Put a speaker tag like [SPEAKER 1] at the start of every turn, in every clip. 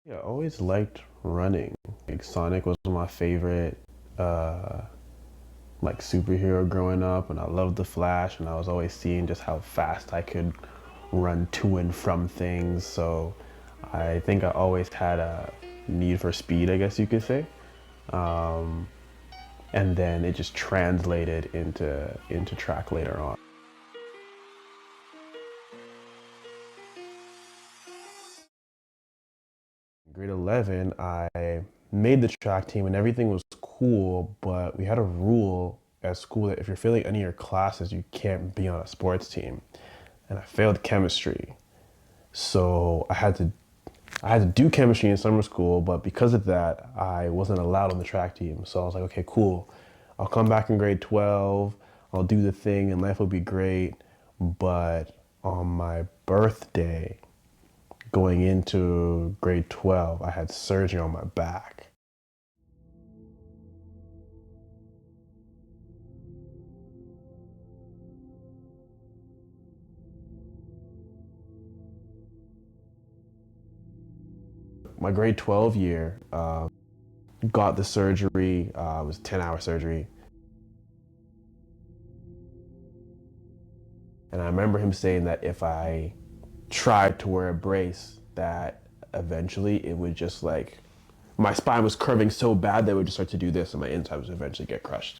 [SPEAKER 1] Yeah, I always liked running. Like Sonic was my favorite uh like superhero growing up, and I loved the Flash, and I was always seeing just how fast I could run to and from things. So I think I always had a need for speed, I guess you could say. Um, and then it just translated into track later on. Grade 11, I made the track team and everything was cool, but we had a rule at school that if you're failing any of your classes, you can't be on a sports team. And I failed chemistry. So I had to do chemistry in summer school, but because of that, I wasn't allowed on the track team. So I was like, okay, cool. I'll come back in grade 12. I'll do the thing and life will be great. But on my birthday, going into grade 12, I had surgery on my back. My grade 12 year, got the surgery. It was 10-hour surgery. And I remember him saying that if I tried to wear a brace, that eventually it would just like, my spine was curving so bad that it would just start to do this and my insides would eventually get crushed.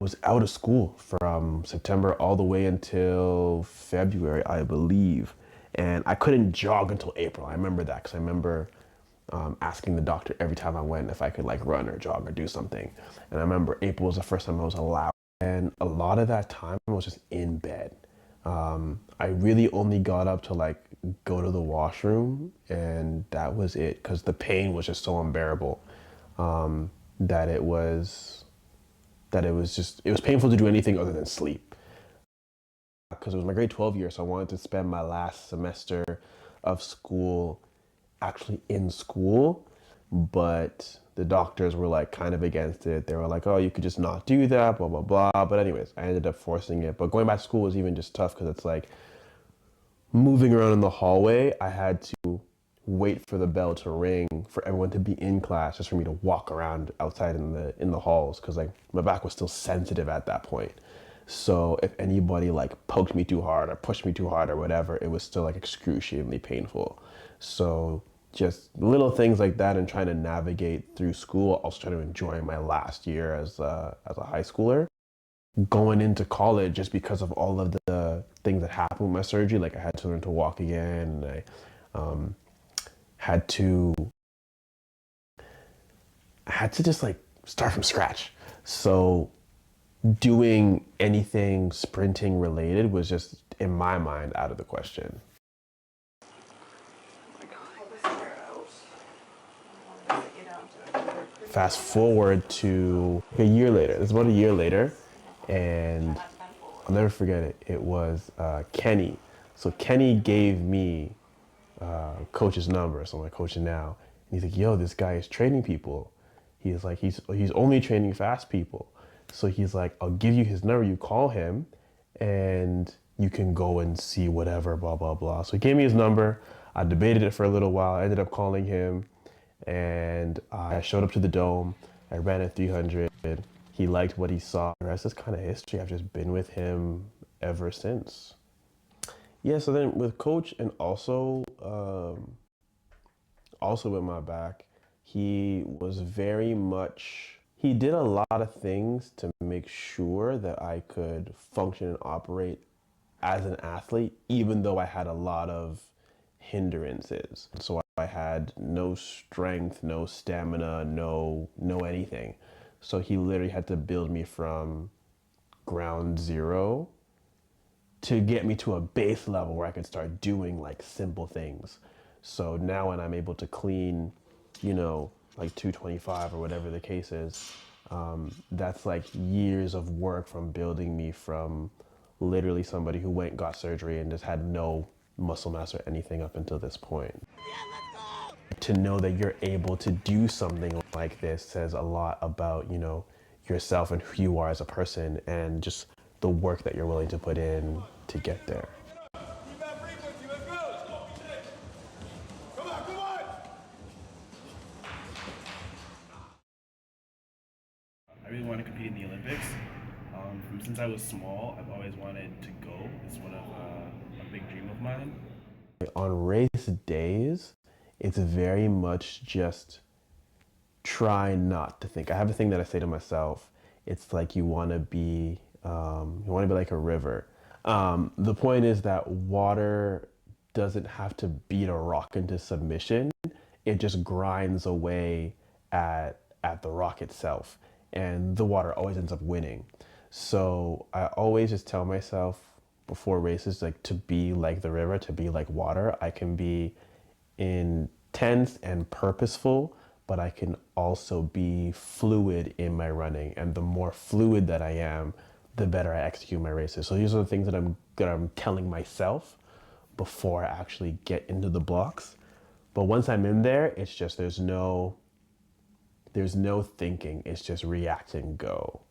[SPEAKER 1] Was out of school from September all the way until February, I believe. And I couldn't jog until April. I remember that because I remember asking the doctor every time I went if I could like run or jog or do something. And I remember April was the first time I was allowed. And a lot of that time I was just in bed. I really only got up to like go to the washroom, and that was it because the pain was just so unbearable um, that it was painful to do anything other than sleep. Because it was my grade 12 year, so I wanted to spend my last semester of school actually in school, but the doctors were like kind of against it. They were like, "Oh, you could just not do that, blah blah blah." But anyways, I ended up forcing it. But going back to school was even just tough because it's like moving around in the hallway. I had to wait for the bell to ring for everyone to be in class, just for me to walk around outside in the halls because like my back was still sensitive at that point. So if anybody like poked me too hard or pushed me too hard or whatever, it was still like excruciatingly painful. So just little things like that and trying to navigate through school, also trying to enjoy my last year as a high schooler. Going into college, just because of all of the things that happened with my surgery, like I had to learn to walk again, and I um, had to just like start from scratch. So doing anything sprinting related was just in my mind out of the question. Fast forward to a year later. It's about a year later, and I'll never forget it. It was Kenny. So Kenny gave me coach's number. So I'm like, coaching now. And he's like, yo, this guy is training people. He's like, he's only training fast people. So he's like, I'll give you his number. You call him, and you can go and see whatever, blah blah blah. So he gave me his number. I debated it for a little while. I ended up calling him, and I showed up to the dome. I ran at 300. He liked what he saw. The rest is kind of history. I've just been with him ever since. Yeah, so then with coach and also with my back, he was very much, he did a lot of things to make sure that I could function and operate as an athlete, even though I had a lot of hindrances. So I had no strength, no stamina, no anything. So he literally had to build me from ground zero to get me to a base level where I could start doing like simple things. So now when I'm able to clean, like 225 or whatever the case is, that's like years of work from building me from literally somebody who went got surgery and just had no muscle mass or anything up until this point. To know that you're able to do something like this says a lot about, yourself and who you are as a person and just the work that you're willing to put in to get there.
[SPEAKER 2] Since I was small, I've always wanted to go. It's one of a big dream of mine.
[SPEAKER 1] On race days, it's very much just try not to think. I have a thing that I say to myself. It's like you want to be like a river. The point is that water doesn't have to beat a rock into submission. It just grinds away at the rock itself, and the water always ends up winning. So I always just tell myself before races, like, to be like the river, to be like water. I can be intense and purposeful, but I can also be fluid in my running. And the more fluid that I am, the better I execute my races. So these are the things that I'm telling myself before I actually get into the blocks. But once I'm in there, it's just there's no thinking. It's just react and go.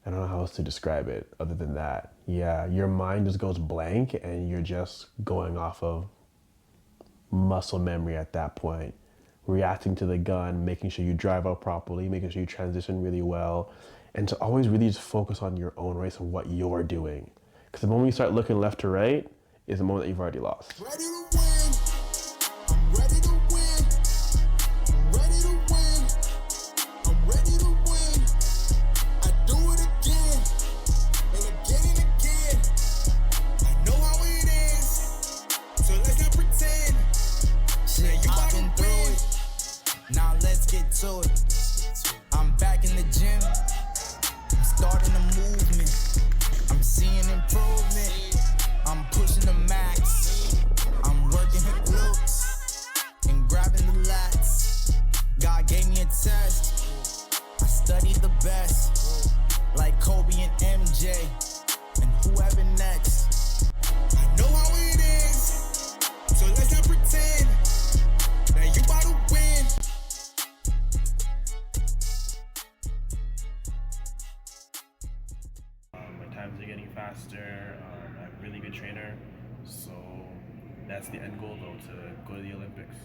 [SPEAKER 1] I don't know how else to describe it other than that. Yeah, your mind just goes blank and you're just going off of muscle memory at that point. Reacting to the gun, making sure you drive out properly, making sure you transition really well, and to always really just focus on your own race and what you're doing. Because the moment you start looking left to right is the moment that you've already lost.
[SPEAKER 3] Ready to win. I'm ready to win. I'm ready to win. I'm ready to win. I do it again and again and again. I know how it is, so let's not pretend. Shit, you I've been through it. Now let's get to it. I'm back in the gym. I'm starting a movement. I'm seeing improvement. I'm pushing the max. I'm working her glutes and grabbing the lats. God gave me a test. I studied the best, like Kobe and MJ and whoever next. I know how it is, so let's not pretend that you about to win.
[SPEAKER 2] My times are getting faster. I have a really good trainer. So that's the end goal, though, to go to the Olympics.